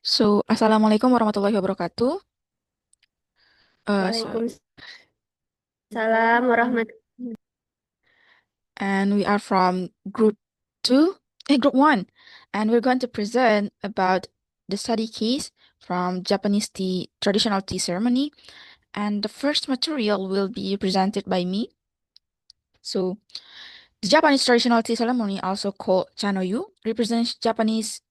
Assalamualaikum warahmatullahi wabarakatuh. Uh, so, Waalaikumsalam warahmatullahi. and we are from group two, group one, and we're going to present about the study case from Japanese tea, traditional tea ceremony. And the first material will be presented by me. So, the Japanese traditional tea ceremony, also called Chanoyu, represents Japanese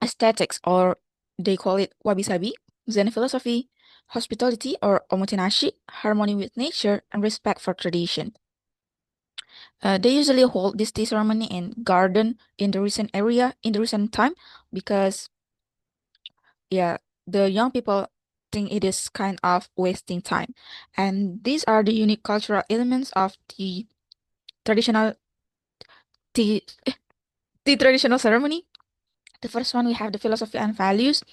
aesthetics, or they call it wabi-sabi, Zen philosophy, hospitality or omotenashi, harmony with nature, and respect for tradition. They usually hold this tea ceremony in garden in the recent area in the recent time because yeah, the young people think it is kind of wasting time. And these are the unique cultural elements of the traditional tea tea traditional ceremony. The first one we have the philosophy and values.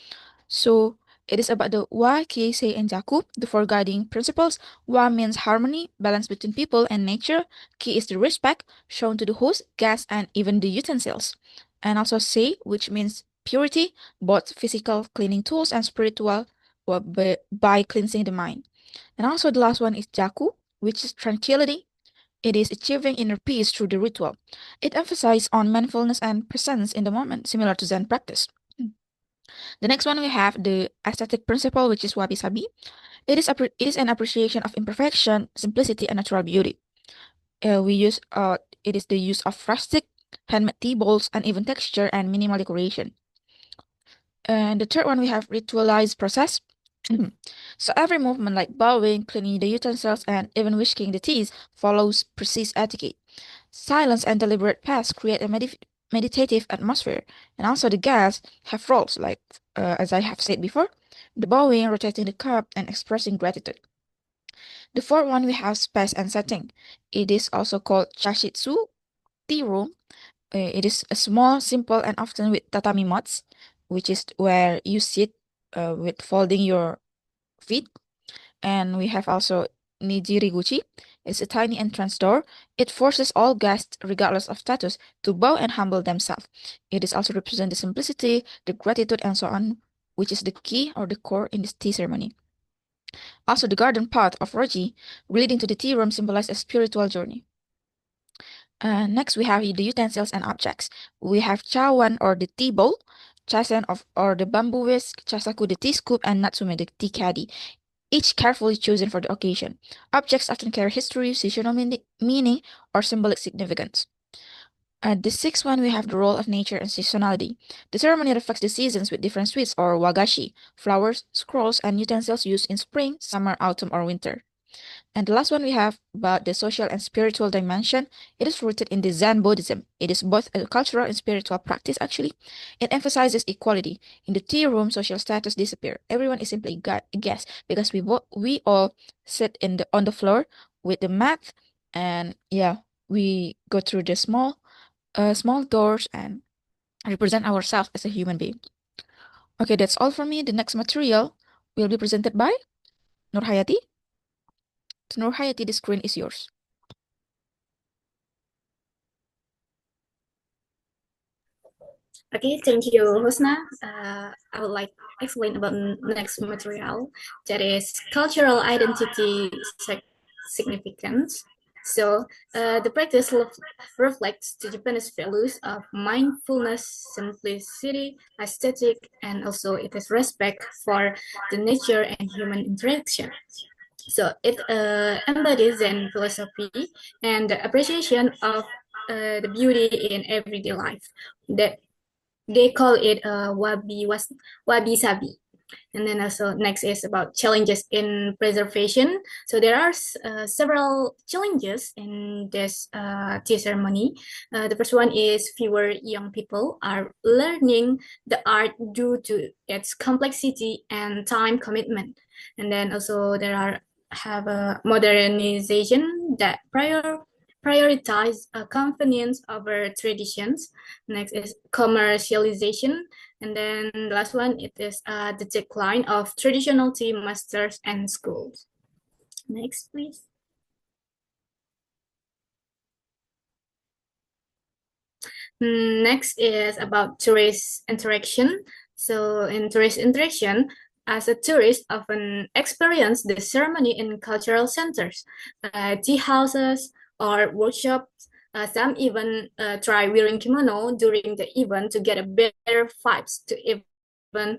So it is about the Wa, Kiei, and Jaku, the four guiding principles. Wa means harmony, balance between people and nature. Ki is the respect shown to the host, guests, and even the utensils. And also Sei, which means purity, both physical cleaning tools and spiritual by cleansing the mind. And also the last one is Jaku, which is tranquility. It is achieving inner peace through the ritual. It emphasizes on mindfulness and presence in the moment, similar to Zen practice. The next one we have the aesthetic principle, which is wabi-sabi. It is an appreciation of imperfection, simplicity, and natural beauty. We use it is the use of rustic, handmade tea bowls, uneven texture, and minimal decoration. And the third one we have ritualized process. So every movement like bowing, cleaning the utensils, and even whisking the teas follows precise etiquette. Silence and deliberate paths create a meditative atmosphere, and also the guests have roles like, as I have said before, the bowing, rotating the cup, and expressing gratitude. The fourth one we have space and setting. It is also called chashitsu, tea room. It is a small, simple, and often with tatami mats, which is where you sit with folding your feet. And we have also Nijiriguchi. It's a tiny entrance door. It forces all guests, regardless of status, to bow and humble themselves. It is also represent the simplicity, the gratitude, and so on, which is the key or the core in this tea ceremony. Also, the garden path of Roji, leading to the tea room, symbolizes a spiritual journey. Next, we have the utensils and objects. We have chawan or the tea bowl, chasen or the bamboo whisk, chasaku the tea scoop, and natsume the tea caddy, each carefully chosen for the occasion. Objects often carry history, seasonal meaning, or symbolic significance. At the sixth one, we have the role of nature and seasonality. The ceremony reflects the seasons with different sweets or wagashi, flowers, scrolls, and utensils used in spring, summer, autumn, or winter. And the last one we have about the social and spiritual dimension. It is rooted in the Zen Buddhism. It is both a cultural and spiritual practice, actually. It emphasizes equality. In the tea room, social status disappear. Everyone is simply a guest because we all sit on the floor with the mat, and yeah, we go through the small doors and represent ourselves as a human being. Okay, that's all for me. The next material will be presented by Nurhayati. Nurhayati, the screen is yours. Okay, thank you, Husna. I would like to explain about next material, that is cultural identity significance. So, the practice reflects the Japanese values of mindfulness, simplicity, aesthetic, and also it is respect for the nature and human interaction. So it embodies Zen philosophy and the appreciation of the beauty in everyday life. That they call it wabi sabi. And then also next is about challenges in preservation. So there are several challenges in this tea ceremony. The first one is fewer young people are learning the art due to its complexity and time commitment. And then also there are have a modernization that prioritize convenience over traditions. Next is commercialization, and then the last one, it is the decline of traditional tea masters and schools. Next, please. Next is about tourist interaction. So in tourist interaction, as a tourist often experience the ceremony in cultural centers, tea houses, or workshops. Some even try wearing kimono during the event to get a better vibes to even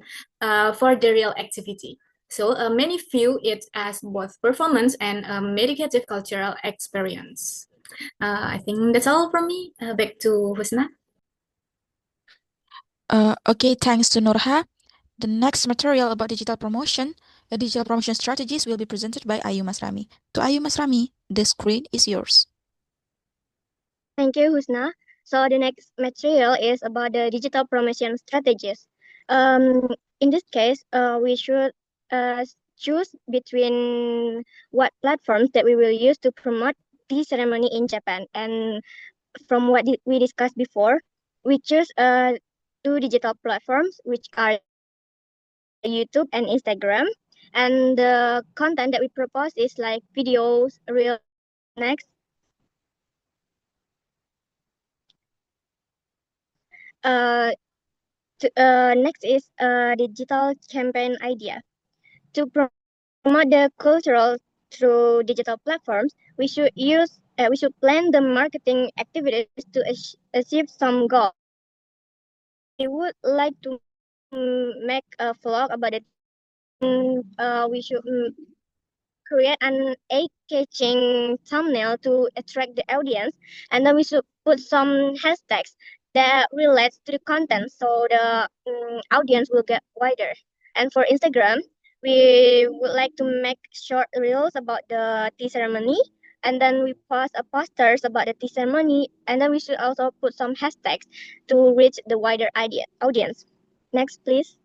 for the real activity. So many view it as both performance and a meditative cultural experience. I think that's all from me. Back to Husna. Okay, thanks to Nurha. The next material about digital promotion strategies will be presented by Ayu Masrami. To Ayu Masrami, the screen is yours. Thank you, Husna. So the next material is about the digital promotion strategies. In this case, we should uh, choose between what platforms that we will use to promote tea ceremony in Japan. And from what we discussed before, we choose two digital platforms, which are YouTube and Instagram. And the content that we propose is like videos, reels. Uh, Next is digital campaign idea. To promote the cultural through digital platforms, we should plan the marketing activities to achieve some goals. We would like to make a vlog about the tea ceremony, and we should create an eye-catching thumbnail to attract the audience, and then we should put some hashtags that relates to the content so the audience will get wider. And for Instagram, we would like to make short reels about the tea ceremony, and then we post a posters about the tea ceremony, and then we should also put some hashtags to reach the wider audience. Next, please.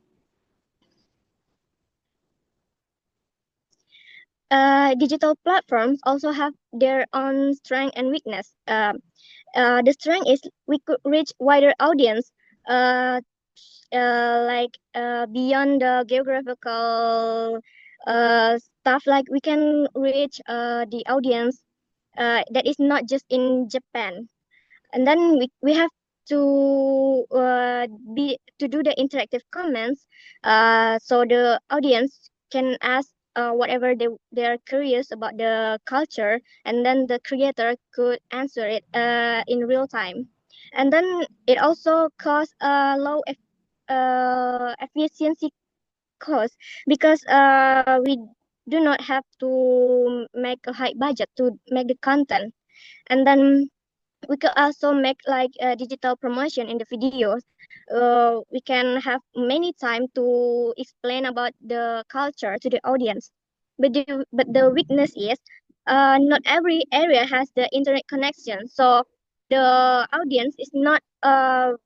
Digital platforms also have their own strength and weakness. The strength is we could reach wider audience, uh, beyond the geographical stuff. Like we can reach the audience that is not just in Japan, and then we have to be to do the interactive comments so the audience can ask whatever they're curious about the culture, and then the creator could answer it in real time. And then it also costs a low efficiency cost, because we do not have to make a high budget to make the content. And then we could also make like a digital promotion in the videos. We can have many time to explain about the culture to the audience. But the weakness is not every area has the internet connection. So the audience is not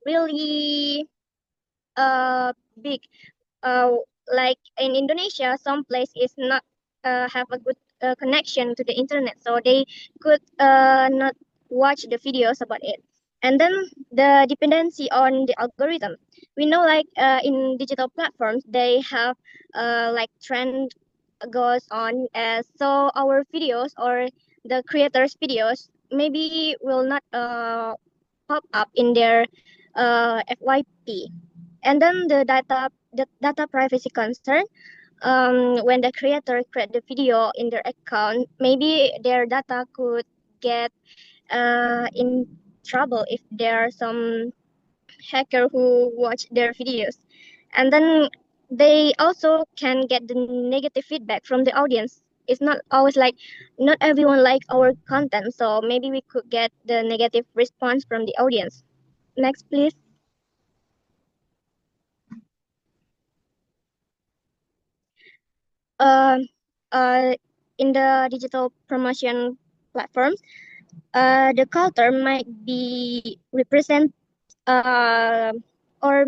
really big. uh, like in Indonesia, some place is not have a good connection to the internet, so they could not watch the videos about it. And then the dependency on the algorithm. We know like in digital platforms, they have like trend goes on, so our videos or the creators' videos maybe will not pop up in their FYP. And then the data privacy concern. When the creator create the video in their account, maybe their data could get in trouble if there are some hacker who watch their videos. And then they also can get the negative feedback from the audience. It's not always like not everyone like our content, so maybe we could get the negative response from the audience. Next, please. uh, uh, in the digital promotion platforms, the culture might be represent uh, or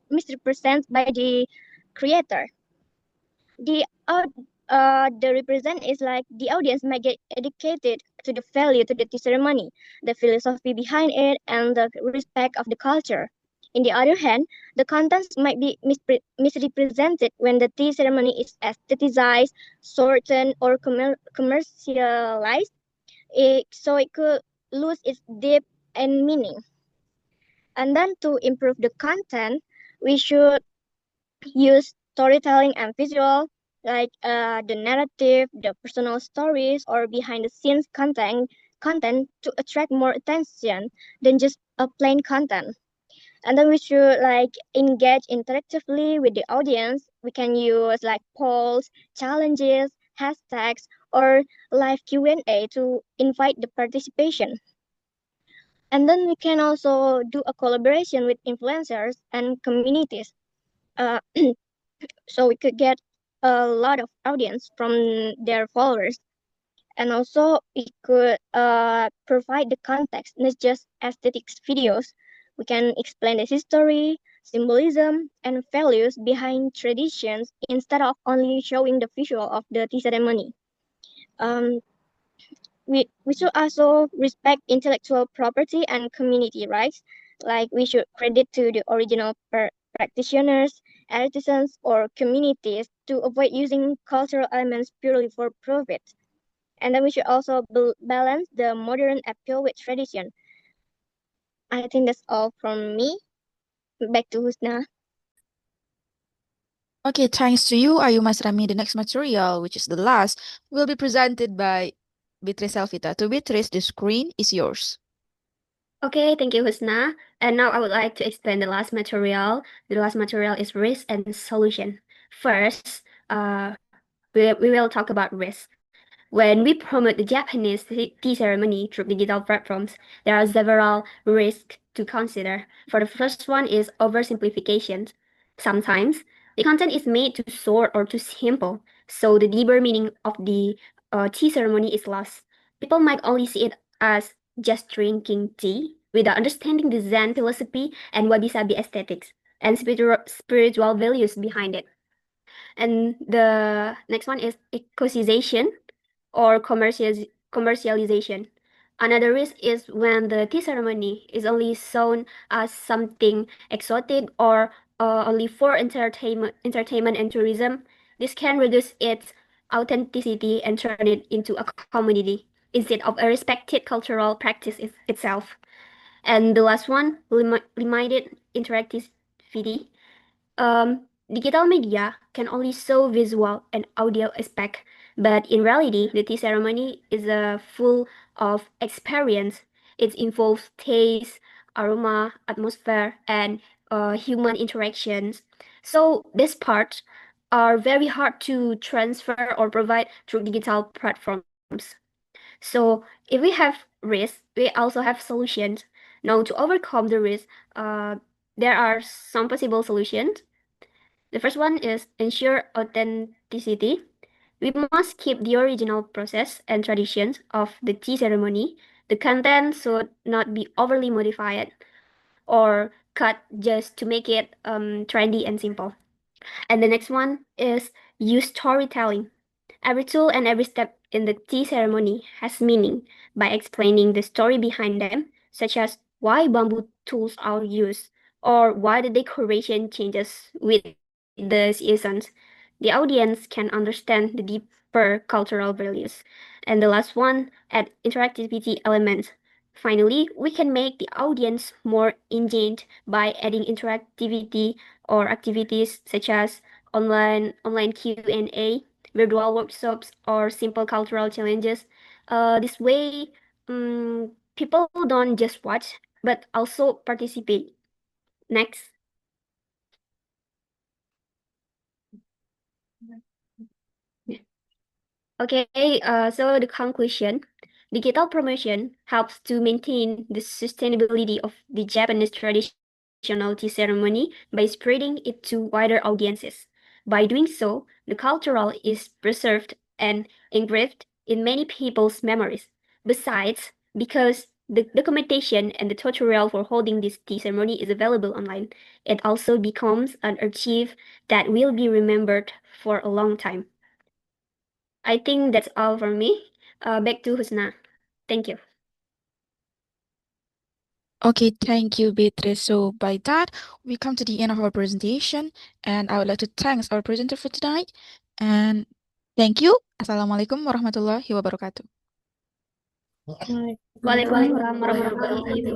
misrepresent by the creator. The represent is like the audience might get educated to the value to the tea ceremony, the philosophy behind it, and the respect of the culture. In the other hand, the contents might be misrepresented when the tea ceremony is aestheticized, shortened, or commercialized. So it could lose its depth and meaning. And then to improve the content, we should use storytelling and visual, like the narrative, the personal stories, or behind the scenes content to attract more attention than just a plain content. And then we should like engage interactively with the audience. We can use like polls, challenges, hashtags, or live Q&A to invite the participation. And then we can also do a collaboration with influencers and communities. Uh, so we could get a lot of audience from their followers. And also we could provide the context, not just aesthetics videos. We can explain the history, symbolism, and values behind traditions instead of only showing the visual of the tea ceremony. Um, we should also respect intellectual property and community rights. Like we should credit to the original practitioners, artisans, or communities to avoid using cultural elements purely for profit. And then we should also balance the modern appeal with tradition. I think that's all from me. Back to Husna. Okay, thanks to you, Ayu Masrami. The next material, which is the last, will be presented by Bitris Selvita. To Bitris, the screen is yours. Okay, thank you, Husna. And now I would like to explain the last material. The last material is risk and solution. First, we will talk about risk. When we promote the Japanese tea ceremony through digital platforms, there are several risks to consider. For the first one is oversimplification. Sometimes the content is made too short or too simple, so the deeper meaning of the tea ceremony is lost. People might only see it as just drinking tea without understanding the Zen philosophy and wabi-sabi aesthetics and spiritual values behind it. And the next one is ecosization or commercialization. Another risk is when the tea ceremony is only shown as something exotic or only for entertainment and tourism. This can reduce its authenticity and turn it into a commodity instead of a respected cultural practice itself. And the last one, limited interactivity. Digital media can only show visual and audio aspect, but in reality, the tea ceremony is a full of experience. It involves taste, aroma, atmosphere, and human interactions. So these parts are very hard to transfer or provide through digital platforms. So if we have risk, we also have solutions. Now to overcome the risk, there are some possible solutions. The first one is ensure authenticity. We must keep the original process and traditions of the tea ceremony. The content should not be overly modified or cut just to make it trendy and simple. And the next one is use storytelling. Every tool and every step in the tea ceremony has meaning by explaining the story behind them, such as why bamboo tools are used or why the decoration changes with the seasons. The audience can understand the deeper cultural values. And the last one, add interactivity elements. Finally, we can make the audience more engaged by adding interactivity or activities such as online Q&A, virtual workshops, or simple cultural challenges. This way, people don't just watch but also participate. Next. Okay, so the conclusion, digital promotion helps to maintain the sustainability of the Japanese traditional tea ceremony by spreading it to wider audiences. By doing so, the cultural is preserved and engraved in many people's memories. Besides, because the documentation and the tutorial for holding this tea ceremony is available online, it also becomes an archive that will be remembered for a long time. I think that's all for me. Back to Husna. Thank you. Okay, thank you, Beatrice. So by that, we come to the end of our presentation, and I would like to thank our presenter for tonight. And thank you. Assalamualaikum warahmatullahi wabarakatuh. Waalaikumsalam warahmatullahi wabarakatuh.